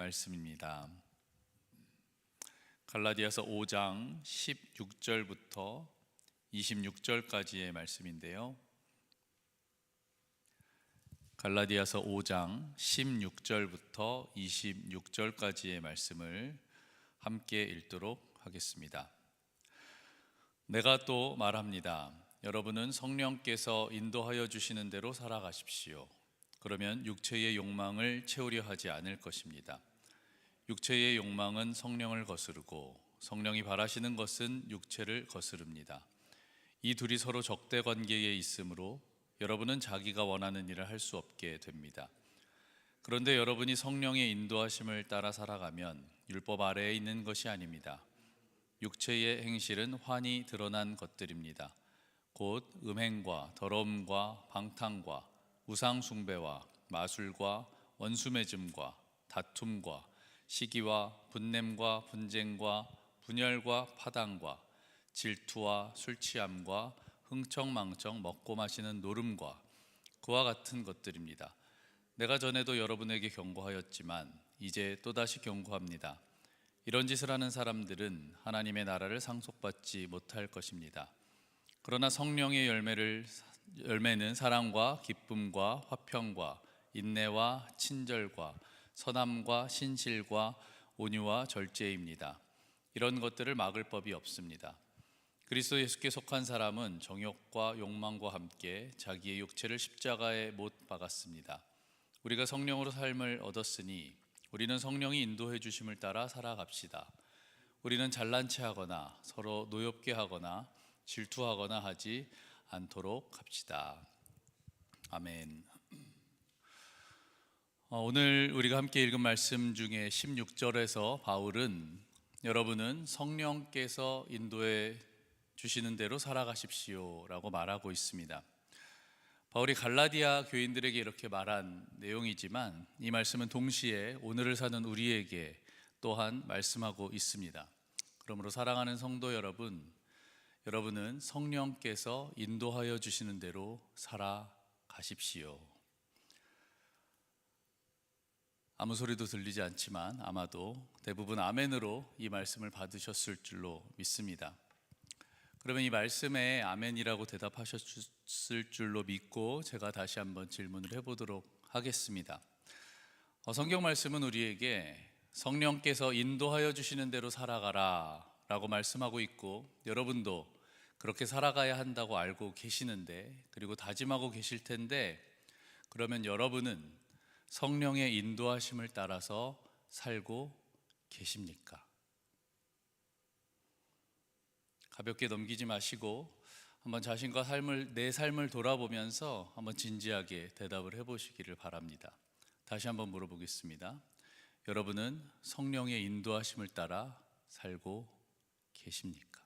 말씀입니다. 갈라디아서 5장 16절부터 26절까지의 말씀인데요. 갈라디아서 5장 16절부터 26절까지의 말씀을 함께 읽도록 하겠습니다. 내가 또 말합니다. 여러분은 성령께서 인도하여 주시는 대로 살아가십시오. 그러면 육체의 욕망을 채우려 하지 않을 것입니다. 육체의 욕망은 성령을 거스르고 성령이 바라시는 것은 육체를 거스릅니다. 이 둘이 서로 적대 관계에 있으므로 여러분은 자기가 원하는 일을 할 수 없게 됩니다. 그런데 여러분이 성령의 인도하심을 따라 살아가면 율법 아래에 있는 것이 아닙니다. 육체의 행실은 환히 드러난 것들입니다. 곧 음행과 더러움과 방탕과 우상 숭배와 마술과 원수매즘과 다툼과 시기와 분냄과 분쟁과 분열과 파당과 질투와 술취함과 흥청망청 먹고 마시는 노름과 그와 같은 것들입니다. 내가 전에도 여러분에게 경고하였지만 이제 또다시 경고합니다. 이런 짓을 하는 사람들은 하나님의 나라를 상속받지 못할 것입니다. 그러나 성령의 열매는 사랑과 기쁨과 화평과 인내와 친절과 선함과 신실과 온유와 절제입니다. 이런 것들을 막을 법이 없습니다. 그리스도 예수께 속한 사람은 정욕과 욕망과 함께 자기의 육체를 십자가에 못 박았습니다. 우리가 성령으로 삶을 얻었으니 우리는 성령이 인도해 주심을 따라 살아갑시다. 우리는 잘난 체 하거나 서로 노엽게 하거나 질투하거나 하지 않도록 합시다. 아멘. 오늘 우리가 함께 읽은 말씀 중에 16절에서 바울은 여러분은 성령께서 인도해 주시는 대로 살아가십시오 라고 말하고 있습니다. 바울이 갈라디아 교인들에게 이렇게 말한 내용이지만 이 말씀은 동시에 오늘을 사는 우리에게 또한 말씀하고 있습니다. 그러므로 사랑하는 성도 여러분은 성령께서 인도하여 주시는 대로 살아가십시오. 아무 소리도 들리지 않지만 아마도 대부분 아멘으로 이 말씀을 받으셨을 줄로 믿습니다. 그러면 이 말씀에 아멘이라고 대답하셨을 줄로 믿고 제가 다시 한번 질문을 해보도록 하겠습니다. 성경 말씀은 우리에게 성령께서 인도하여 주시는 대로 살아가라 라고 말씀하고 있고 여러분도 그렇게 살아가야 한다고 알고 계시는데 그리고 다짐하고 계실 텐데 그러면 여러분은 성령의 인도하심을 따라서 살고 계십니까? 가볍게 넘기지 마시고 한번 자신과 내 삶을 돌아보면서 한번 진지하게 대답을 해보시기를 바랍니다. 다시 한번 물어보겠습니다. 여러분은 성령의 인도하심을 따라 살고 계십니까?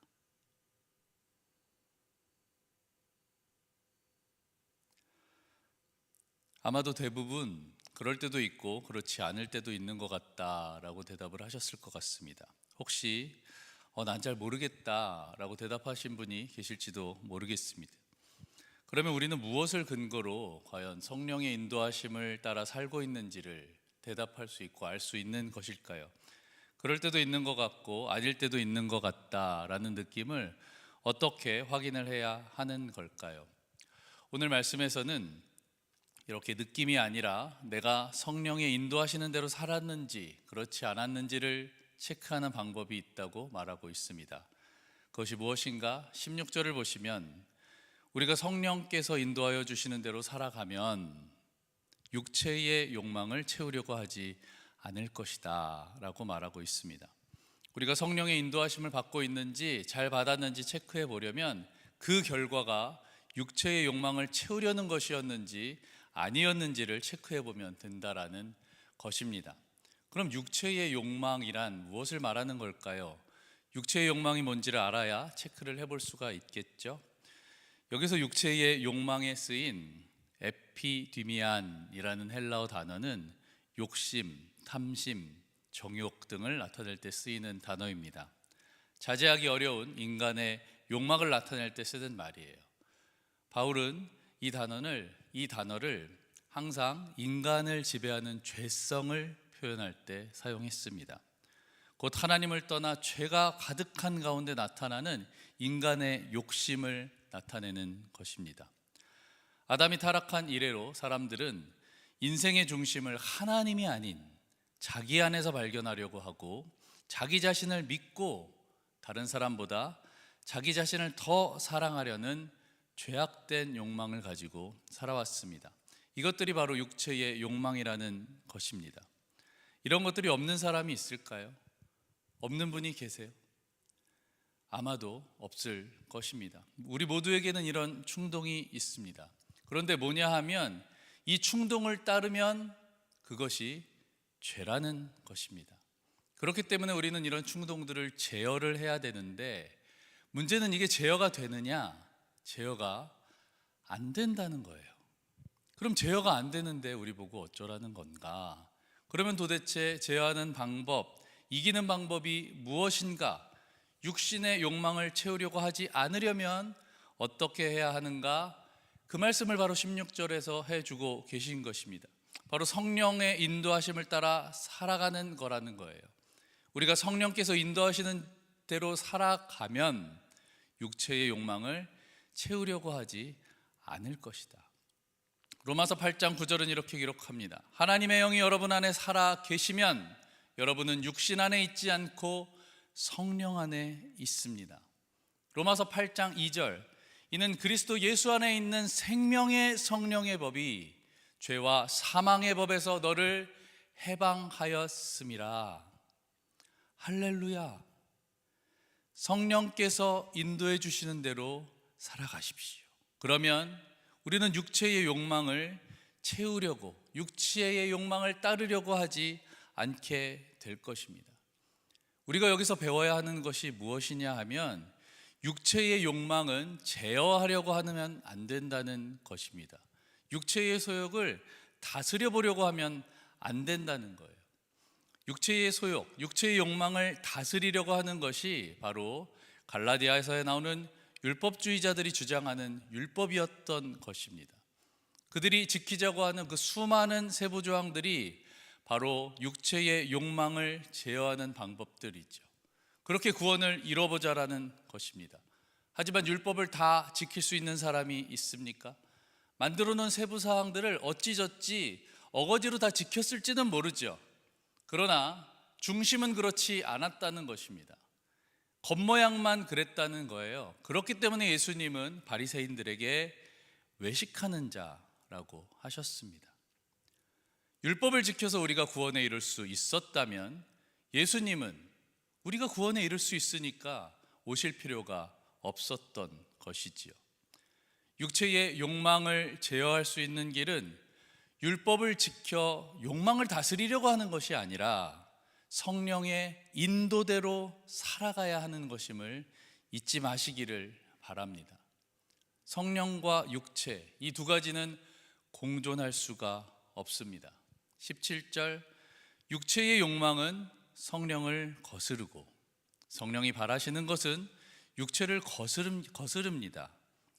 아마도 대부분 그럴 때도 있고 그렇지 않을 때도 있는 것 같다라고 대답을 하셨을 것 같습니다. 혹시 난 잘 모르겠다 라고 대답하신 분이 계실지도 모르겠습니다. 그러면 우리는 무엇을 근거로 과연 성령의 인도하심을 따라 살고 있는지를 대답할 수 있고 알 수 있는 것일까요? 그럴 때도 있는 것 같고 아닐 때도 있는 것 같다라는 느낌을 어떻게 확인을 해야 하는 걸까요? 오늘 말씀에서는 이렇게 느낌이 아니라 내가 성령의 인도하시는 대로 살았는지 그렇지 않았는지를 체크하는 방법이 있다고 말하고 있습니다. 그것이 무엇인가? 16절을 보시면 우리가 성령께서 인도하여 주시는 대로 살아가면 육체의 욕망을 채우려고 하지 않을 것이다 라고 말하고 있습니다. 우리가 성령의 인도하심을 받고 있는지 잘 받았는지 체크해 보려면 그 결과가 육체의 욕망을 채우려는 것이었는지 아니었는지를 체크해 보면 된다라는 것입니다. 그럼 육체의 욕망이란 무엇을 말하는 걸까요? 육체의 욕망이 뭔지를 알아야 체크를 해볼 수가 있겠죠. 여기서 육체의 욕망에 쓰인 에피디미안이라는 헬라어 단어는 욕심, 탐심, 정욕 등을 나타낼 때 쓰이는 단어입니다. 자제하기 어려운 인간의 욕망을 나타낼 때 쓰는 말이에요. 바울은 이 단어를 항상 인간을 지배하는 죄성을 표현할 때 사용했습니다. 곧 하나님을 떠나 죄가 가득한 가운데 나타나는 인간의 욕심을 나타내는 것입니다. 아담이 타락한 이래로 사람들은 인생의 중심을 하나님이 아닌 자기 안에서 발견하려고 하고 자기 자신을 믿고 다른 사람보다 자기 자신을 더 사랑하려는 죄악된 욕망을 가지고 살아왔습니다. 이것들이 바로 육체의 욕망이라는 것입니다. 이런 것들이 없는 사람이 있을까요? 없는 분이 계세요? 아마도 없을 것입니다. 우리 모두에게는 이런 충동이 있습니다. 그런데 뭐냐 하면 이 충동을 따르면 그것이 죄라는 것입니다. 그렇기 때문에 우리는 이런 충동들을 제어를 해야 되는데 문제는 이게 제어가 되느냐? 제어가 안 된다는 거예요. 그럼 제어가 안 되는데 우리 보고 어쩌라는 건가? 그러면 도대체 제어하는 방법, 이기는 방법이 무엇인가? 육신의 욕망을 채우려고 하지 않으려면 어떻게 해야 하는가? 그 말씀을 바로 16절에서 해주고 계신 것입니다. 바로 성령의 인도하심을 따라 살아가는 거라는 거예요. 우리가 성령께서 인도하시는 대로 살아가면 육체의 욕망을 채우려고 하지 않을 것이다. 로마서 8장 9절은 이렇게 기록합니다. 하나님의 영이 여러분 안에 살아 계시면 여러분은 육신 안에 있지 않고 성령 안에 있습니다. 로마서 8장 2절, 이는 그리스도 예수 안에 있는 생명의 성령의 법이 죄와 사망의 법에서 너를 해방하였음이라. 할렐루야. 성령께서 인도해 주시는 대로 살아가십시오. 그러면 우리는 육체의 욕망을 채우려고, 육체의 욕망을 따르려고 하지 않게 될 것입니다. 우리가 여기서 배워야 하는 것이 무엇이냐 하면 육체의 욕망은 제어하려고 하면 안 된다는 것입니다. 육체의 소욕을 다스려 보려고 하면 안 된다는 거예요. 육체의 소욕, 육체의 욕망을 다스리려고 하는 것이 바로 갈라디아에서 나오는 율법주의자들이 주장하는 율법이었던 것입니다. 그들이 지키자고 하는 그 수많은 세부 조항들이 바로 육체의 욕망을 제어하는 방법들이죠. 그렇게 구원을 이뤄보자라는 것입니다. 하지만 율법을 다 지킬 수 있는 사람이 있습니까? 만들어 놓은 세부 사항들을 어찌저찌 어거지로 다 지켰을지는 모르죠. 그러나 중심은 그렇지 않았다는 것입니다. 겉모양만 그랬다는 거예요. 그렇기 때문에 예수님은 바리새인들에게 외식하는 자라고 하셨습니다. 율법을 지켜서 우리가 구원에 이를 수 있었다면 예수님은 우리가 구원에 이를 수 있으니까 오실 필요가 없었던 것이지요. 육체의 욕망을 제어할 수 있는 길은 율법을 지켜 욕망을 다스리려고 하는 것이 아니라 성령의 인도대로 살아가야 하는 것임을 잊지 마시기를 바랍니다. 성령과 육체, 이 두 가지는 공존할 수가 없습니다. 17절, 육체의 욕망은 성령을 거스르고 성령이 바라시는 것은 육체를 거스릅니다.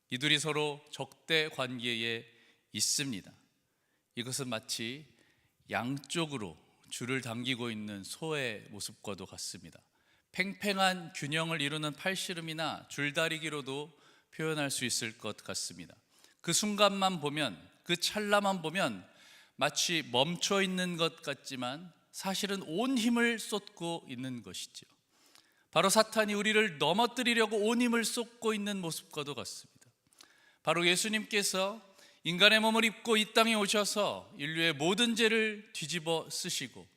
이들이 서로 적대 관계에 있습니다. 이것은 마치 양쪽으로 줄을 당기고 있는 소의 모습과도 같습니다. 팽팽한 균형을 이루는 팔씨름이나 줄다리기로도 표현할 수 있을 것 같습니다. 그 순간만 보면, 그 찰나만 보면 마치 멈춰 있는 것 같지만 사실은 온 힘을 쏟고 있는 것이죠. 바로 사탄이 우리를 넘어뜨리려고 온 힘을 쏟고 있는 모습과도 같습니다. 바로 예수님께서 인간의 몸을 입고 이 땅에 오셔서 인류의 모든 죄를 뒤집어 쓰시고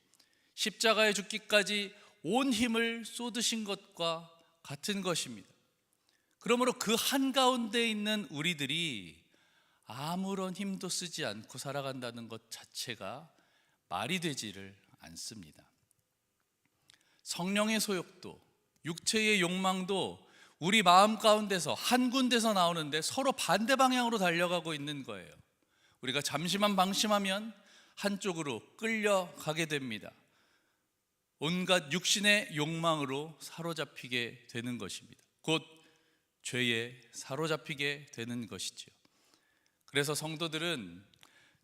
십자가에 죽기까지 온 힘을 쏟으신 것과 같은 것입니다. 그러므로 그 한가운데 있는 우리들이 아무런 힘도 쓰지 않고 살아간다는 것 자체가 말이 되지를 않습니다. 성령의 소욕도 육체의 욕망도 우리 마음 가운데서 한 군데서 나오는데 서로 반대 방향으로 달려가고 있는 거예요. 우리가 잠시만 방심하면 한쪽으로 끌려가게 됩니다. 온갖 육신의 욕망으로 사로잡히게 되는 것입니다. 곧 죄에 사로잡히게 되는 것이죠. 그래서 성도들은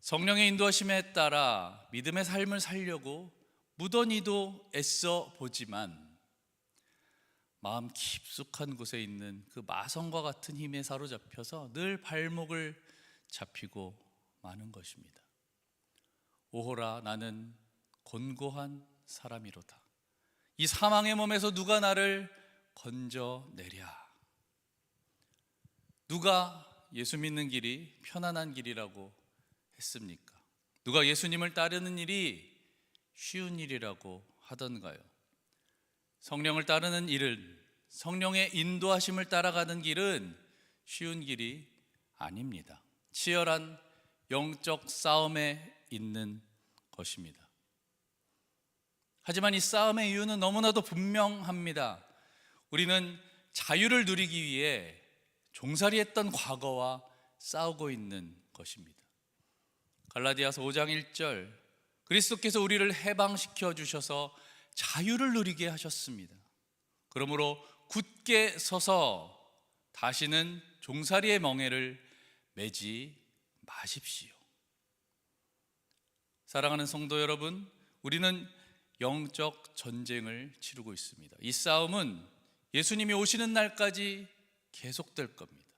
성령의 인도하심에 따라 믿음의 삶을 살려고 무던히도 애써 보지만 마음 깊숙한 곳에 있는 그 마성과 같은 힘에 사로잡혀서 늘 발목을 잡히고 마는 것입니다. 오호라, 나는 곤고한 사람이로다. 이 사망의 몸에서 누가 나를 건져내랴. 누가 예수 믿는 길이 편안한 길이라고 했습니까? 누가 예수님을 따르는 일이 쉬운 일이라고 하던가요? 성령을 따르는 일은, 성령의 인도하심을 따라가는 길은 쉬운 길이 아닙니다. 치열한 영적 싸움에 있는 것입니다. 하지만 이 싸움의 이유는 너무나도 분명합니다. 우리는 자유를 누리기 위해 종살이했던 과거와 싸우고 있는 것입니다. 갈라디아서 5장 1절, 그리스도께서 우리를 해방시켜 주셔서 자유를 누리게 하셨습니다. 그러므로 굳게 서서 다시는 종살이의 멍에를 매지 마십시오. 사랑하는 성도 여러분, 우리는 영적 전쟁을 치르고 있습니다. 이 싸움은 예수님이 오시는 날까지 계속될 겁니다.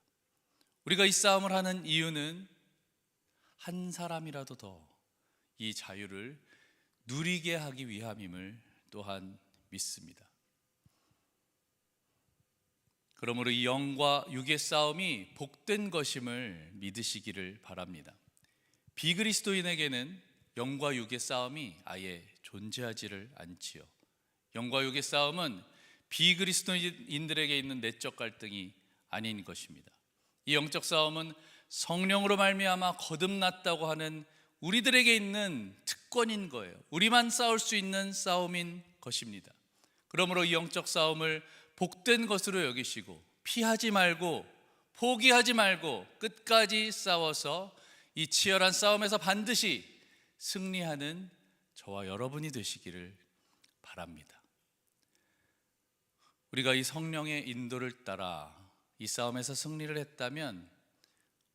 우리가 이 싸움을 하는 이유는 한 사람이라도 더 이 자유를 누리게 하기 위함임을 또한 믿습니다. 그러므로 이 영과 육의 싸움이 복된 것임을 믿으시기를 바랍니다. 비그리스도인에게는 영과 육의 싸움이 아예 존재하지를 않지요. 영과 육의 싸움은 비그리스도인들에게 있는 내적 갈등이 아닌 것입니다. 이 영적 싸움은 성령으로 말미암아 거듭났다고 하는 우리들에게 있는 특권인 거예요. 우리만 싸울 수 있는 싸움인 것입니다. 그러므로 이 영적 싸움을 복된 것으로 여기시고 피하지 말고 포기하지 말고 끝까지 싸워서 이 치열한 싸움에서 반드시 승리하는 저와 여러분이 되시기를 바랍니다. 우리가 이 성령의 인도를 따라 이 싸움에서 승리를 했다면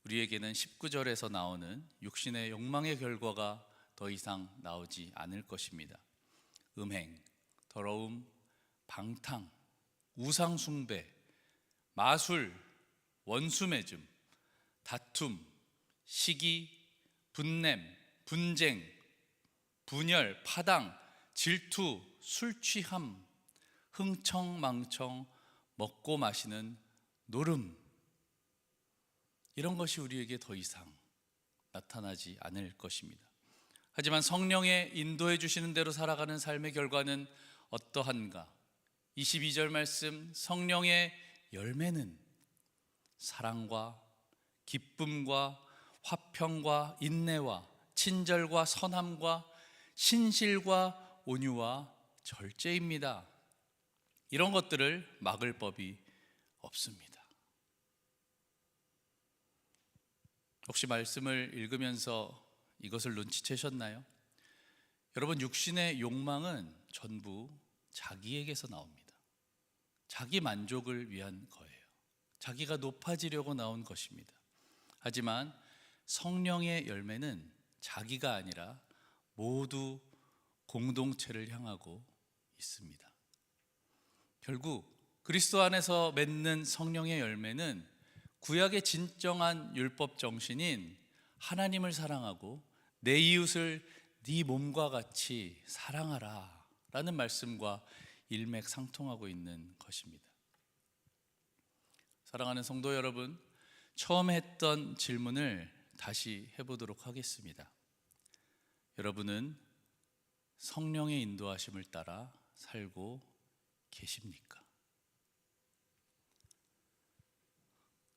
우리에게는 19절에서 나오는 육신의 욕망의 결과가 더 이상 나오지 않을 것입니다. 음행, 더러움, 방탕, 우상숭배, 마술, 원수매즘, 다툼, 시기, 분냄, 분쟁, 분열, 파당, 질투, 술취함, 흥청망청, 먹고 마시는 노름, 이런 것이 우리에게 더 이상 나타나지 않을 것입니다. 하지만 성령의 인도해 주시는 대로 살아가는 삶의 결과는 어떠한가? 22절 말씀, 성령의 열매는 사랑과 기쁨과 화평과 인내와 친절과 선함과 신실과 온유와 절제입니다. 이런 것들을 막을 법이 없습니다. 혹시 말씀을 읽으면서 이것을 눈치채셨나요? 여러분, 육신의 욕망은 전부 자기에게서 나옵니다. 자기 만족을 위한 거예요. 자기가 높아지려고 나온 것입니다. 하지만 성령의 열매는 자기가 아니라 모두 공동체를 향하고 있습니다. 결국 그리스도 안에서 맺는 성령의 열매는 구약의 진정한 율법 정신인 하나님을 사랑하고 내 이웃을 네 몸과 같이 사랑하라 라는 말씀과 일맥상통하고 있는 것입니다. 사랑하는 성도 여러분, 처음 했던 질문을 다시 해보도록 하겠습니다. 여러분은 성령의 인도하심을 따라 살고 계십니까?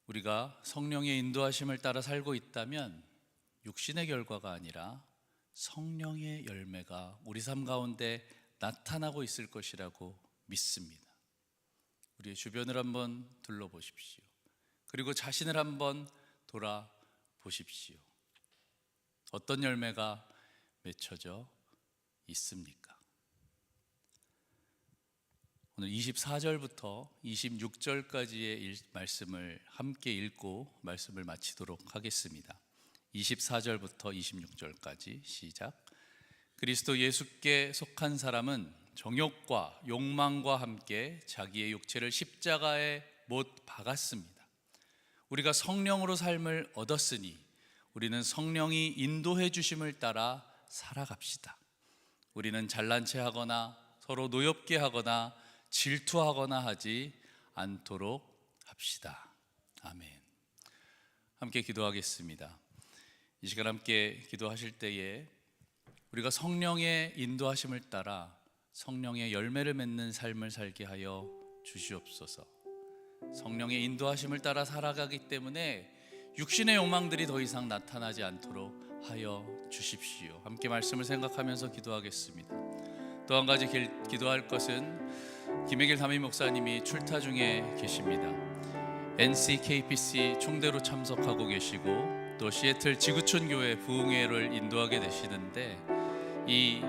우리가 성령의 인도하심을 따라 살고 있다면 육신의 결과가 아니라 성령의 열매가 우리 삶 가운데 나타나고 있을 것이라고 믿습니다. 우리의 주변을 한번 둘러보십시오. 그리고 자신을 한번 돌아보십시오. 어떤 열매가 맺혀져 있습니까? 오늘 24절부터 26절까지의 말씀을 함께 읽고 말씀을 마치도록 하겠습니다. 24절부터 26절까지 시작. 그리스도 예수께 속한 사람은 정욕과 욕망과 함께 자기의 육체를 십자가에 못 박았습니다. 우리가 성령으로 삶을 얻었으니 우리는 성령이 인도해 주심을 따라 살아갑시다. 우리는 잘난 체 하거나 서로 노엽게 하거나 질투하거나 하지 않도록 합시다. 아멘. 함께 기도하겠습니다. 이 시간 함께 기도하실 때에 우리가 성령의 인도하심을 따라 성령의 열매를 맺는 삶을 살게 하여 주시옵소서. 성령의 인도하심을 따라 살아가기 때문에 육신의 욕망들이 더 이상 나타나지 않도록 하여 주십시오. 함께 말씀을 생각하면서 기도하겠습니다. 또 한 가지 기도할 것은 김혜길 담임 목사님이 출타 중에 계십니다. NCKPC 총대로 참석하고 계시고 또 시애틀 지구촌 교회 부흥회를 인도하게 되시는데 이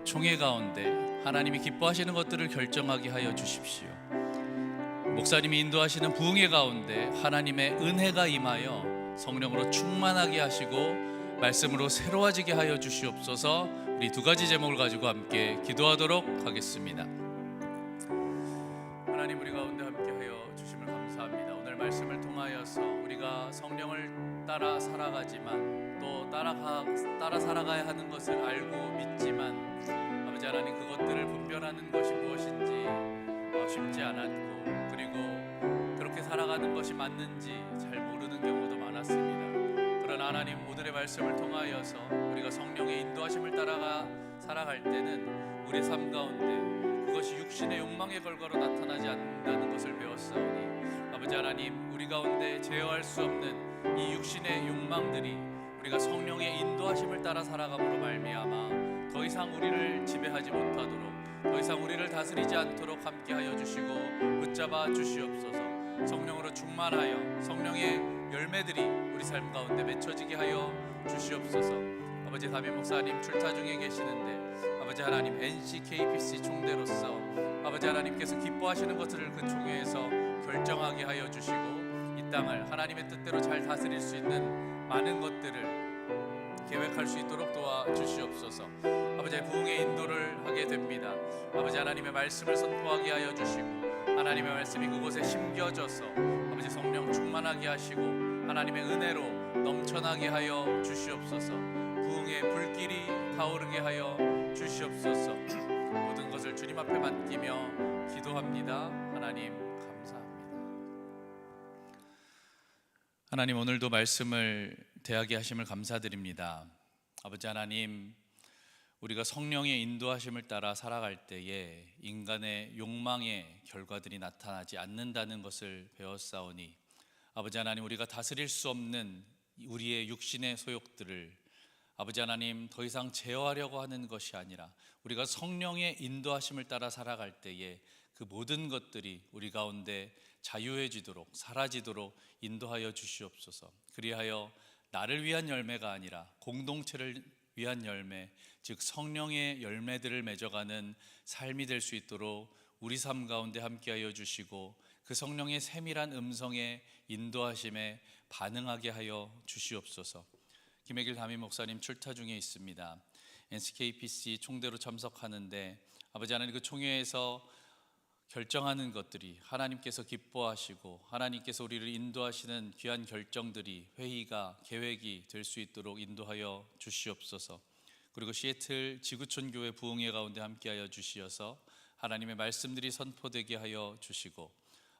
총회 가운데 하나님이 기뻐하시는 것들을 결정하게 하여 주십시오. 목사님이 인도하시는 부흥회 가운데 하나님의 은혜가 임하여 성령으로 충만하게 하시고 말씀으로 새로워지게 하여 주시옵소서. 우리 두 가지 제목을 가지고 함께 기도하도록 하겠습니다. 하나님, 우리 가운데 함께하여 주심을 감사합니다. 오늘 말씀을 통하여서 우리가 성령을 따라 살아가지만 또 따라 살아가야 하는 것을 알고 믿지만 아버지 하나님, 그것들을 분별하는 것이 무엇인지 쉽지 않았고, 그리고 그렇게 살아가는 것이 맞는지 잘 모르는 경우도 많았습니다. 그러나 하나님, 오늘의 말씀을 통하여서 우리가 성령의 인도하심을 따라가 살아갈 때는 우리 삶 가운데 그것이 육신의 욕망의 결과로 나타나지 않는다는 것을 배웠사오니 아버지 하나님, 우리 가운데 제어할 수 없는 이 육신의 욕망들이 우리가 성령의 인도하심을 따라 살아감으로 말미암아 더 이상 우리를 지배하지 못하도록, 더 이상 우리를 다스리지 않도록 함께하여 주시고 붙잡아 주시옵소서. 성령으로 충만하여 성령의 열매들이 우리 삶 가운데 맺혀지게 하여 주시옵소서. 아버지 담임 목사님 출타 중에 계시는데 아버지 하나님, NCKPC 총대로서 아버지 하나님께서 기뻐하시는 것들을 그 총회에서 결정하게 하여 주시고 이 땅을 하나님의 뜻대로 잘 다스릴 수 있는 많은 것들을 계획할 수 있도록 도와주시옵소서. 아버지의 부흥의 인도를 하게 됩니다. 아버지 하나님의 말씀을 선포하게 하여 주시고 하나님의 말씀이 그곳에 심겨져서 아버지 성령 충만하게 하시고 하나님의 은혜로 넘쳐나게 하여 주시옵소서. 부흥의 불길이 타오르게 하여 주시옵소서. 모든 것을 주님 앞에 맡기며 기도합니다. 하나님 감사합니다. 하나님, 오늘도 말씀을 대하게 하심을 감사드립니다. 아버지 하나님, 우리가 성령의 인도하심을 따라 살아갈 때에 인간의 욕망의 결과들이 나타나지 않는다는 것을 배웠사오니 아버지 하나님, 우리가 다스릴 수 없는 우리의 육신의 소욕들을 아버지 하나님 더 이상 제어하려고 하는 것이 아니라 우리가 성령의 인도하심을 따라 살아갈 때에 그 모든 것들이 우리 가운데 자유해지도록 사라지도록 인도하여 주시옵소서. 그리하여 나를 위한 열매가 아니라 공동체를 위한 열매, 즉 성령의 열매들을 맺어가는 삶이 될 수 있도록 우리 삶 가운데 함께하여 주시고 그 성령의 세밀한 음성에 인도하심에 반응하게 하여 주시옵소서. 김혜길 담임 목사님 출타 중에 있습니다. NCKPC 총대로 참석하는데 아버지 하나님, 그 총회에서 결정하는 것들이 하나님께서 기뻐하시고 하나님께서 우리를 인도하시는 귀한 결정들이, 회의가, 계획이 될 수 있도록 인도하여 주시옵소서. 그리고 시애틀 지구촌 교회 부흥회 가운데 함께하여 주시어서 하나님의 말씀들이 선포되게 하여 주시고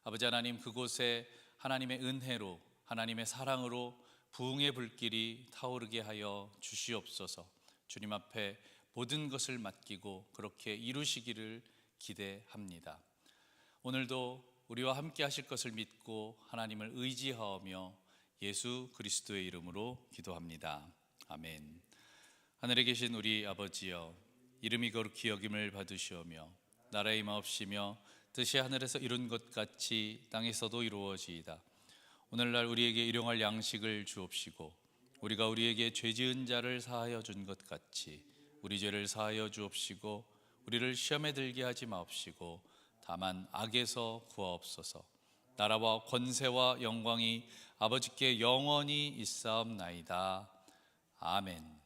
아버지 하나님, 그곳에 하나님의 은혜로 하나님의 사랑으로 부흥의 불길이 타오르게 하여 주시옵소서. 주님 앞에 모든 것을 맡기고 그렇게 이루시기를 기대합니다. 오늘도 우리와 함께 하실 것을 믿고 하나님을 의지하며 예수 그리스도의 이름으로 기도합니다. 아멘. 하늘에 계신 우리 아버지여, 이름이 거룩히 여김을 받으시오며 나라의 임하옵시며 뜻이 하늘에서 이룬 것 같이 땅에서도 이루어지이다. 오늘날 우리에게 일용할 양식을 주옵시고 우리가 우리에게 죄 지은 자를 사하여 준 것 같이 우리 죄를 사하여 주옵시고 우리를 시험에 들게 하지 마옵시고 다만 악에서 구하옵소서. 나라와 권세와 영광이 아버지께 영원히 있사옵나이다. 아멘.